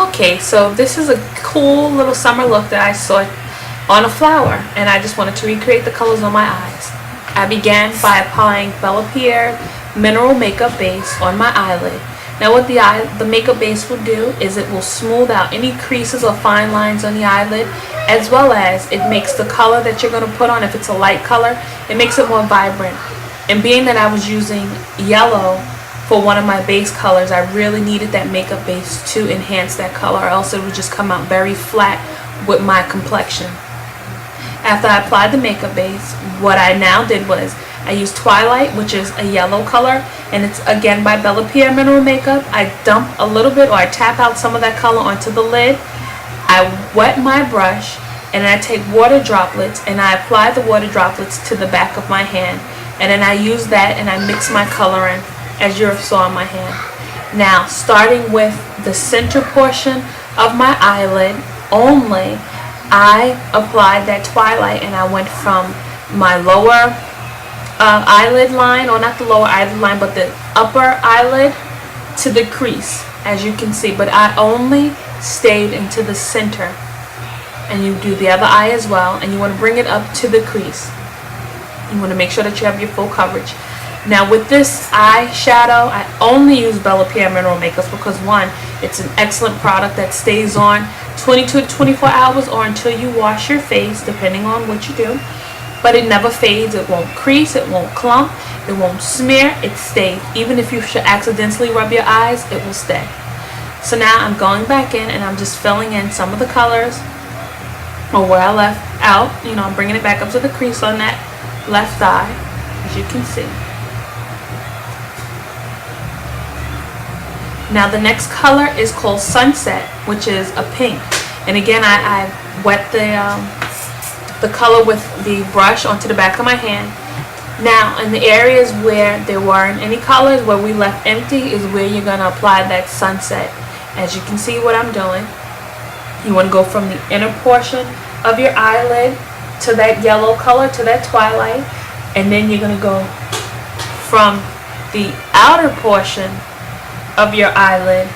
Okay, so this is a cool little summer look that I saw on a flower, and I just wanted to recreate the colors on my eyes. I began by applying Bella Pierre Mineral Makeup Base on my eyelid. Now what the makeup base will do is it will smooth out any creases or fine lines on the eyelid, as well as it makes the color that you're going to put on, if it's a light color, it makes it more vibrant. And being that I was using yellow for one of my base colors, I really needed that makeup base to enhance that color, or else it would just come out very flat with my complexion. After I applied the makeup base, what I now did was I used Twilight, which is a yellow color, and it's again by Bella Pierre Mineral Makeup. I dump a little bit, or I tap out some of that color onto the lid. I wet my brush, and then I take water droplets and I apply the water droplets to the back of my hand, and then I use that and I mix my color in, as you saw on my hand. Now, starting with the center portion of my eyelid only, I applied that Twilight, and I went from my lower eyelid line, or not the lower eyelid line, but the upper eyelid to the crease, as you can see. But I only stayed into the center, and you do the other eye as well, and you want to bring it up to the crease. You want to make sure that you have your full coverage. Now with this eyeshadow, I only use Bella Pierre Mineral Makeup because, one, it's an excellent product that stays on 22 to 24 hours or until you wash your face, depending on what you do. But it never fades, it won't crease, it won't clump, it won't smear, it stays. Even if you should accidentally rub your eyes, it will stay. So now I'm going back in and I'm just filling in some of the colors, or where I left out. You know, I'm bringing it back up to the crease on that left eye, as you can see. Now the next color is called Sunset, which is a pink. And again, I wet the color with the brush onto the back of my hand. Now in the areas where there weren't any colors, where we left empty, is where you're going to apply that sunset. As you can see what I'm doing, you want to go from the inner portion of your eyelid to that yellow color, to that Twilight, and then you're going to go from the outer portion of your eyelid,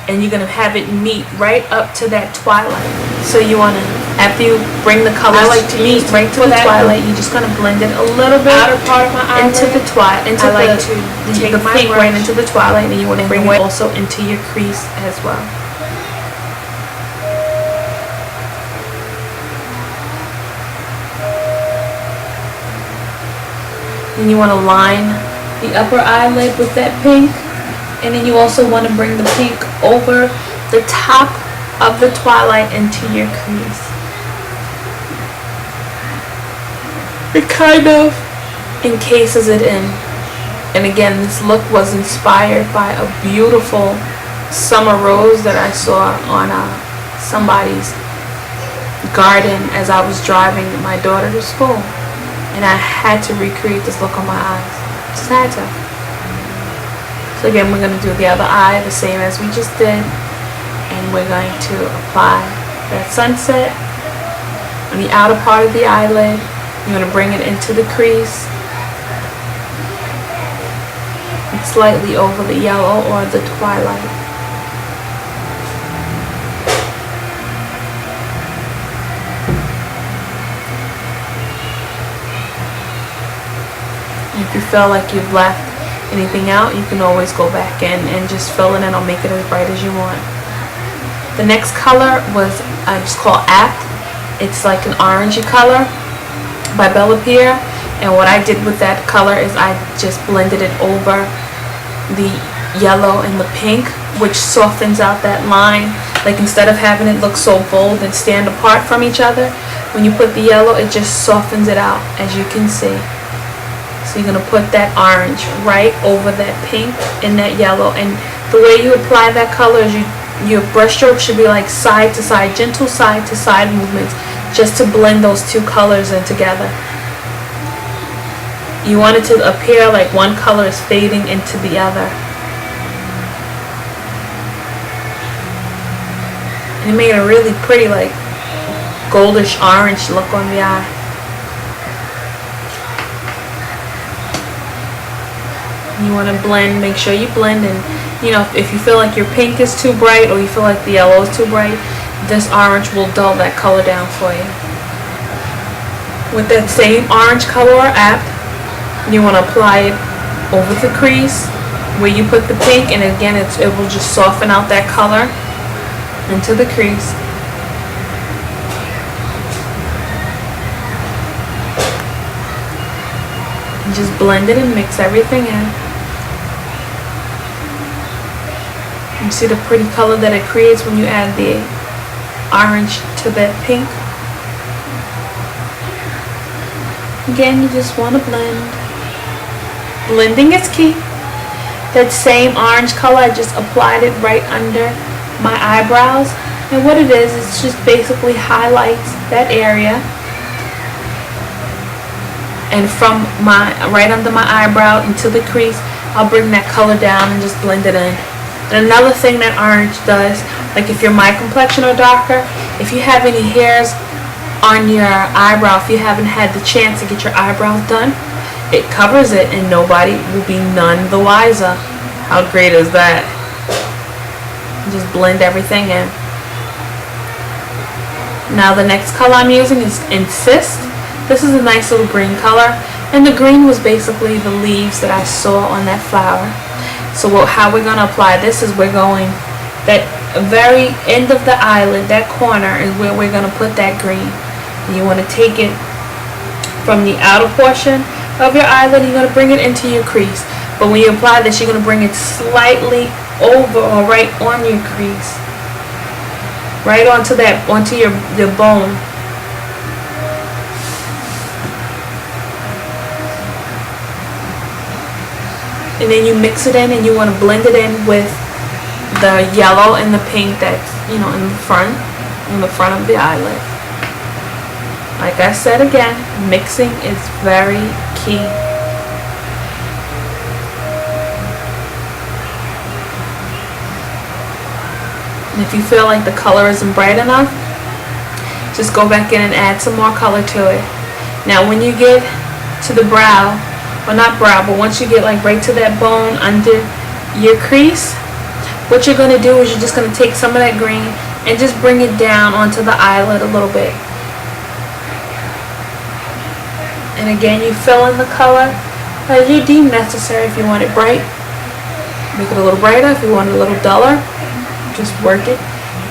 and you're going to have it meet right up to that Twilight. So you want to, after you bring the colors to meet right to the Twilight, you're just going to blend it a little bit outer part of my eyelid into the Twilight, into the pink right into the Twilight, and you want to bring it also into your crease as well. And you want to line the upper eyelid with that pink. And then you also want to bring the pink over the top of the Twilight into your crease. It kind of encases it in. And again, this look was inspired by a beautiful summer rose that I saw on somebody's garden as I was driving my daughter to school. And I had to recreate this look on my eyes. Just had to. So again, we're going to do the other eye the same as we just did, and we're going to apply that sunset on the outer part of the eyelid. You're going to bring it into the crease and slightly over the yellow or the Twilight. If you feel like you've left anything out, you can always go back in and just fill it in or make it as bright as you want. The next color was just called Apt. It's like an orangey color by Bella Pierre, and what I did with that color is I just blended it over the yellow and the pink, which softens out that line. Like, instead of having it look so bold and stand apart from each other, when you put the yellow, it just softens it out, as you can see. So you're going to put that orange right over that pink and that yellow. And the way you apply that color is your brush stroke should be like side to side, gentle side to side movements, just to blend those two colors in together. You want it to appear like one color is fading into the other. And it made a really pretty, like, goldish orange look on the eye. You want to blend, make sure you blend, and You know, if you feel like your pink is too bright or you feel like the yellow is too bright, this orange will dull that color down for you. With that same orange color or app, you want to apply it over the crease where you put the pink, and again it will just soften out that color into the crease. And just blend it and mix everything in. You see the pretty color that it creates when you add the orange to that pink. Again, you just want to blend. Blending is key. That same orange color, I just applied it right under my eyebrows. And what it is, it's just basically highlights that area. And from my right under my eyebrow into the crease, I'll bring that color down and just blend it in. And another thing that orange does, like if you're my complexion or darker, if you have any hairs on your eyebrow, if you haven't had the chance to get your eyebrows done, it covers it and nobody will be none the wiser. How great is that? Just blend everything in. Now the next color I'm using is Insist. This is a nice little green color, and the green was basically the leaves that I saw on that flower. So how we're going to apply this is we're going, that very end of the eyelid, that corner is where we're going to put that green. And you want to take it from the outer portion of your eyelid, you're going to bring it into your crease. But when you apply this, you're going to bring it slightly over or right on your crease. Right onto your bone. And then you mix it in, and you want to blend it in with the yellow and the pink that's, in the front of the eyelid. Like I said again, mixing is very key. And if you feel like the color isn't bright enough, just go back in and add some more color to it. Now when you get to the brow, well not brow, but once you get like right to that bone under your crease, what you're going to do is you're just going to take some of that green and just bring it down onto the eyelid a little bit. And again, you fill in the color as you deem necessary. If you want it bright, make it a little brighter. If you want it a little duller, just work it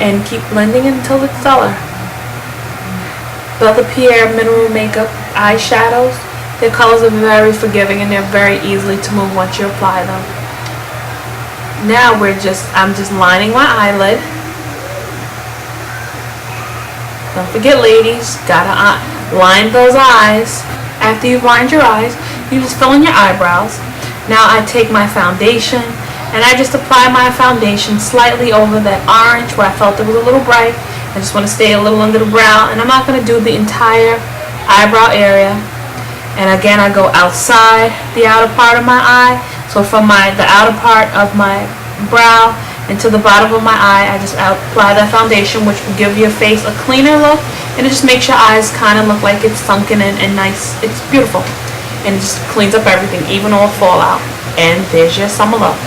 and keep blending it until it's duller. Bella Pierre Mineral Makeup eyeshadows, their colors are very forgiving and they're very easily to move once you apply them. Now I'm just lining my eyelid. Don't forget, ladies, gotta line those eyes. After you've lined your eyes, you just fill in your eyebrows. Now I take my foundation and I just apply my foundation slightly over that orange where I felt it was a little bright. I just want to stay a little under the brow, and I'm not going to do the entire eyebrow area. And again, I go outside the outer part of my eye. So from the outer part of my brow and to the bottom of my eye, I just apply that foundation, which will give your face a cleaner look, and it just makes your eyes kind of look like it's sunken in and nice. It's beautiful, and it just cleans up everything, even all fallout. And there's your summer look.